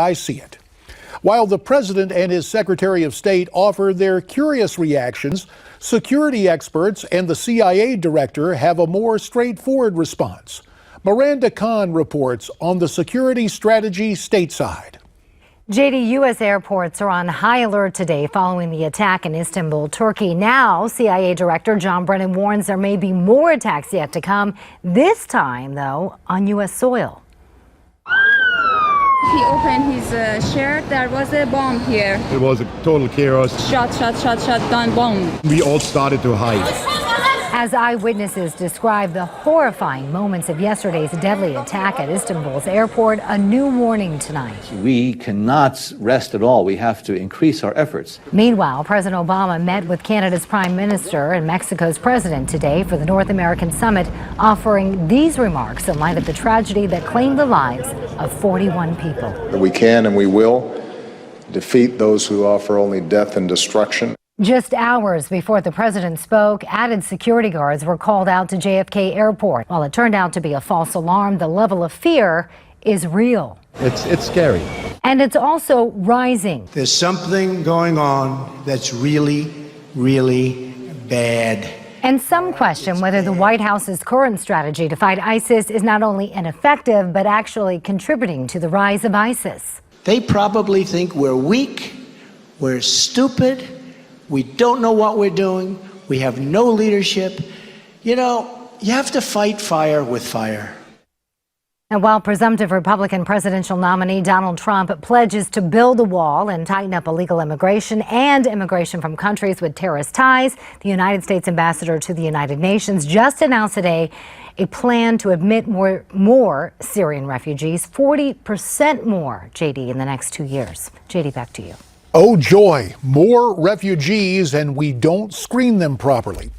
I see it. While the president and his Secretary of State offer their curious reactions, security experts and the CIA director have a more straightforward response. Miranda Khan reports on the security strategy stateside. JD, U.S. airports are on high alert today following the attack in Istanbul, Turkey. Now, CIA Director John Brennan warns there may be more attacks yet to come, this time, though, on U.S. soil. He opened his shirt. There was a bomb here. It was a total chaos. Shot, gun, bomb. We all started to hide. As eyewitnesses describe the horrifying moments of yesterday's deadly attack at Istanbul's airport, a new warning tonight. We cannot rest at all. We have to increase our efforts. Meanwhile, President Obama met with Canada's Prime Minister and Mexico's President today for the North American Summit, offering these remarks in light of the tragedy that claimed the lives of 41 people. We can and we will defeat those who offer only death and destruction. Just hours before the president spoke, added security guards were called out to JFK Airport. While it turned out to be a false alarm, the level of fear is real. It's scary. And it's also rising. There's something going on that's really, really bad. And some question whether the White House's current strategy to fight ISIS is not only ineffective, but actually contributing to the rise of ISIS. They probably think we're weak, we're stupid, we don't know what we're doing, we have no leadership. You know, you have to fight fire with fire. And while presumptive Republican presidential nominee Donald Trump pledges to build a wall and tighten up illegal immigration and immigration from countries with terrorist ties, the United States ambassador to the United Nations just announced today a plan to admit more Syrian refugees, 40% more, JD, in the next 2 years. JD, back to you. Oh joy, more refugees, and we don't screen them properly.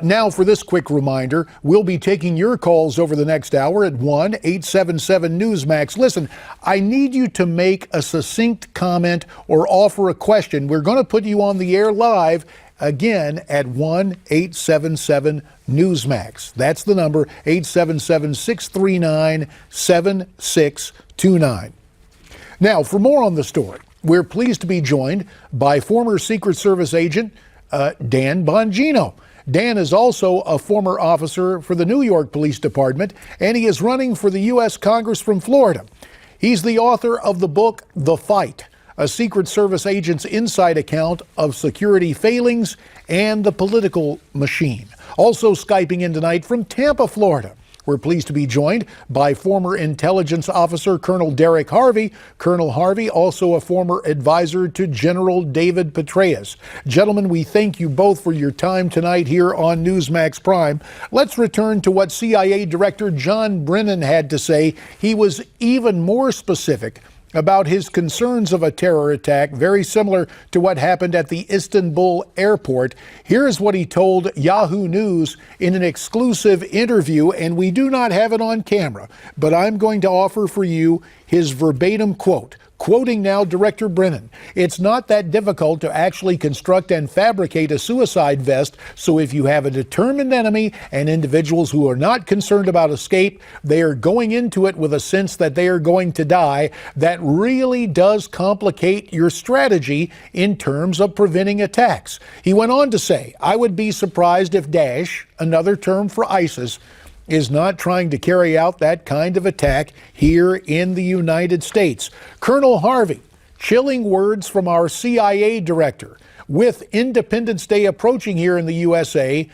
Now for this quick reminder, we'll be taking your calls over the next hour at 1-877-NEWSMAX. Listen, I need you to make a succinct comment or offer a question. We're going to put you on the air live again at 1-877-NEWSMAX. That's the number, 877-639-7629. Now, for more on the story, we're pleased to be joined by former Secret Service agent Dan Bongino. Dan is also a former officer for the New York Police Department, and he is running for the U.S. Congress from Florida. He's the author of the book, The Fight, a Secret Service agent's inside account of security failings and the political machine. Also Skyping in tonight from Tampa, Florida. We're pleased to be joined by former intelligence officer Colonel Derek Harvey. Colonel Harvey, also a former advisor to General David Petraeus. Gentlemen, we thank you both for your time tonight here on Newsmax Prime. Let's return to what CIA Director John Brennan had to say. He was even more specific about his concerns of a terror attack, very similar to what happened at the Istanbul airport. Here's what he told Yahoo News in an exclusive interview, and we do not have it on camera, but I'm going to offer for you his verbatim quote. Quoting now Director Brennan, "It's not that difficult to actually construct and fabricate a suicide vest, so if you have a determined enemy and individuals who are not concerned about escape, they are going into it with a sense that they are going to die. That really does complicate your strategy in terms of preventing attacks." He went on to say, "I would be surprised if Daesh, another term for ISIS, is not trying to carry out that kind of attack here in the United States." Colonel Harvey, chilling words from our CIA director. With Independence Day approaching here in the USA,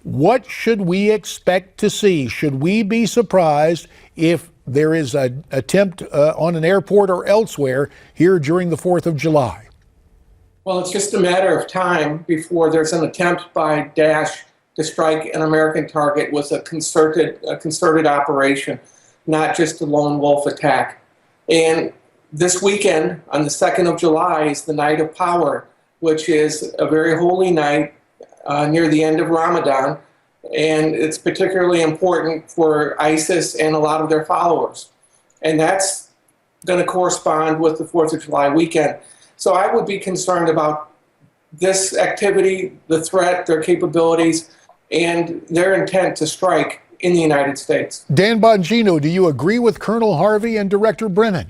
what should we expect to see? Should we be surprised if there is an attempt on an airport or elsewhere here during the 4th of July? Well, it's just a matter of time before there's an attempt by Daesh to strike an American target with a concerted operation, not just a lone wolf attack. And this weekend, on the 2nd of July, is the Night of Power, which is a very holy night near the end of Ramadan. And it's particularly important for ISIS and a lot of their followers. And that's going to correspond with the 4th of July weekend. So I would be concerned about this activity, the threat, their capabilities, and their intent to strike in the United States. Dan Bongino, do you agree with Colonel Harvey and Director Brennan?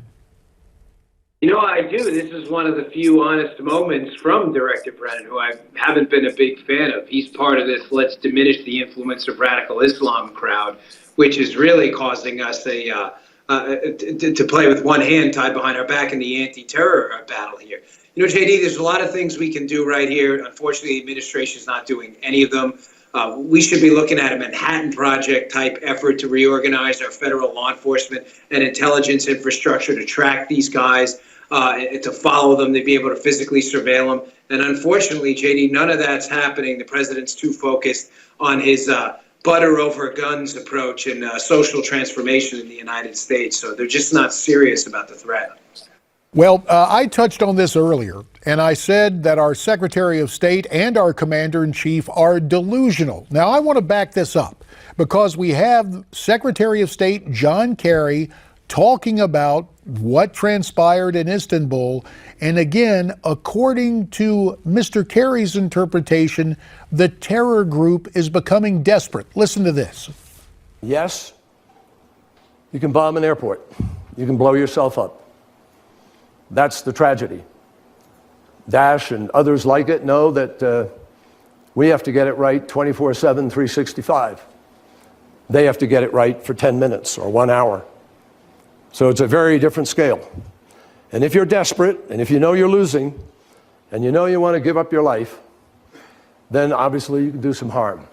You know, I do. This is one of the few honest moments from Director Brennan, who I haven't been a big fan of. He's part of this let's diminish the influence of radical Islam crowd, which is really causing us to play with one hand tied behind our back in the anti-terror battle here. You know, JD, there's a lot of things we can do right here. Unfortunately, the administration is not doing any of them. We should be looking at a Manhattan Project type effort to reorganize our federal law enforcement and intelligence infrastructure to track these guys, and to follow them, to be able to physically surveil them. And unfortunately, JD, none of that's happening. The president's too focused on his butter over guns approach and social transformation in the United States. So they're just not serious about the threat. Well, I touched on this earlier, and I said that our Secretary of State and our Commander-in-Chief are delusional. Now, I want to back this up because we have Secretary of State John Kerry talking about what transpired in Istanbul. And again, according to Mr. Kerry's interpretation, the terror group is becoming desperate. Listen to this. Yes, you can bomb an airport. You can blow yourself up. That's the tragedy. Daesh and others like it know that we have to get it right 24/7, 365. They have to get it right for 10 minutes or 1 hour. So it's a very different scale. And if you're desperate, and if you know you're losing, and you know you want to give up your life, then obviously you can do some harm.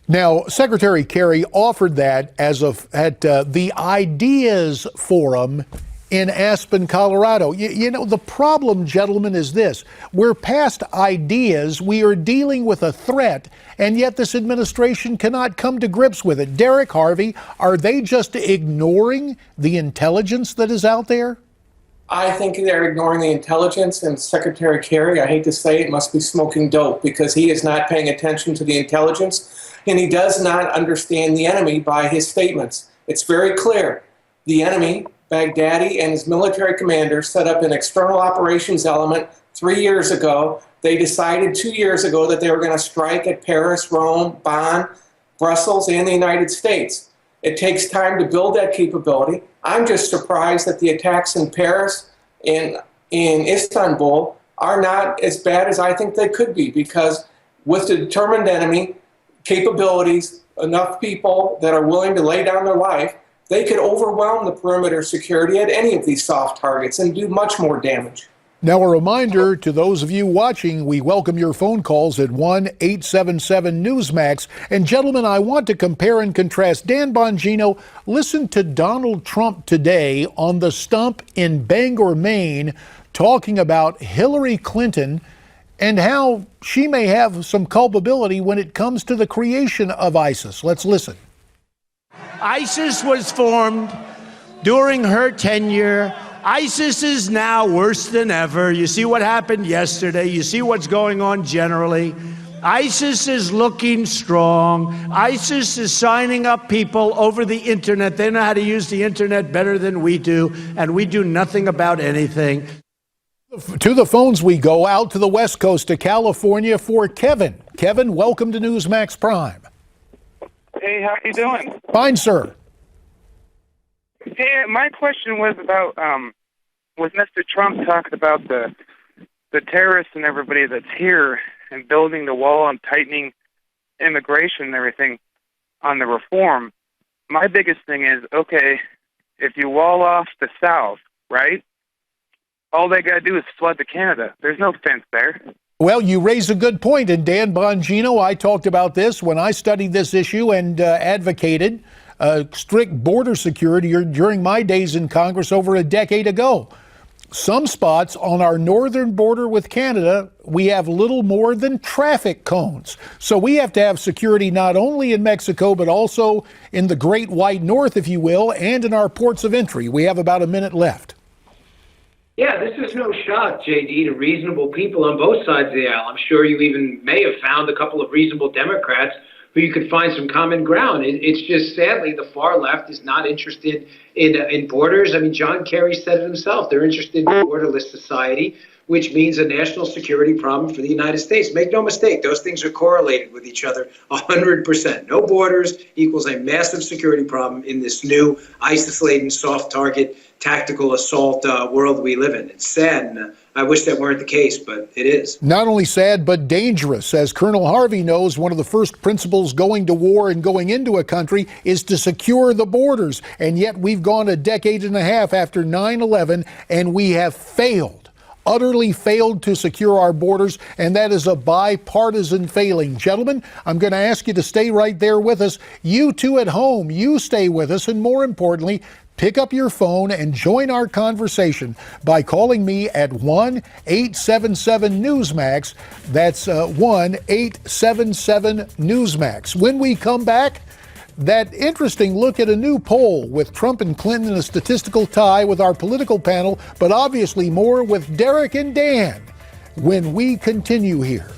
Now, Secretary Kerry offered that at the Ideas Forum in Aspen, Colorado. You know, the problem, gentlemen, is this. We're past ideas. We are dealing with a threat, and yet this administration cannot come to grips with it. Derek Harvey, are they just ignoring the intelligence that is out there? I think they're ignoring the intelligence, and Secretary Kerry, I hate to say it, must be smoking dope because he is not paying attention to the intelligence, and he does not understand the enemy by his statements. It's very clear. The enemy, Baghdadi and his military commanders, set up an external operations element 3 years ago. They decided 2 years ago that they were going to strike at Paris, Rome, Bonn, Brussels, and the United States. It takes time to build that capability. I'm just surprised that the attacks in Paris and in Istanbul are not as bad as I think they could be, because with the determined enemy, capabilities, enough people that are willing to lay down their life, they could overwhelm the perimeter security at any of these soft targets and do much more damage. Now, a reminder to those of you watching, we welcome your phone calls at 1-877-Newsmax. And gentlemen, I want to compare and contrast. Dan Bongino, listen to Donald Trump today on the stump in Bangor, Maine, talking about Hillary Clinton and how she may have some culpability when it comes to the creation of ISIS. Let's listen. ISIS was formed during her tenure. ISIS is now worse than ever. You see what happened yesterday. You see what's going on generally. ISIS is looking strong. ISIS is signing up people over the internet. They know how to use the internet better than we do, and we do nothing about anything. To the phones we go, out to the West Coast to California for Kevin. Kevin, welcome to Newsmax Prime. Hey, how you doing? Fine, sir. Hey, my question was about was Mr. Trump talking about the terrorists and everybody that's here and building the wall and tightening immigration and everything on the reform. My biggest thing is, okay, if you wall off the South, right, all they got to do is flood to Canada. There's no fence there. Well, you raise a good point, and Dan Bongino, I talked about this when I studied this issue and advocated strict border security during my days in Congress over a decade ago. Some spots on our northern border with Canada, we have little more than traffic cones. So we have to have security not only in Mexico, but also in the Great White North, if you will, and in our ports of entry. We have about a minute left. Yeah, this is no shock, JD, to reasonable people on both sides of the aisle. I'm sure you even may have found a couple of reasonable Democrats who you could find some common ground. It's just, sadly, the far left is not interested in borders. I mean, John Kerry said it himself. They're interested in a borderless society, which means a national security problem for the United States. Make no mistake, those things are correlated with each other 100%. No borders equals a massive security problem in this new ISIS-laden soft target tactical assault world we live in. It's sad, and I wish that weren't the case, but it is. Not only sad, but dangerous. As Colonel Harvey knows, one of the first principles going to war and going into a country is to secure the borders. And yet we've gone a decade and a half after 9/11, and we have failed, utterly failed to secure our borders, and that is a bipartisan failing. Gentlemen, I'm going to ask you to stay right there with us. You two at home, you stay with us, and more importantly, pick up your phone and join our conversation by calling me at 1-877-NEWSMAX. That's 1-877-NEWSMAX. When we come back, that interesting look at a new poll with Trump and Clinton in a statistical tie with our political panel, but obviously more with Derek and Dan when we continue here.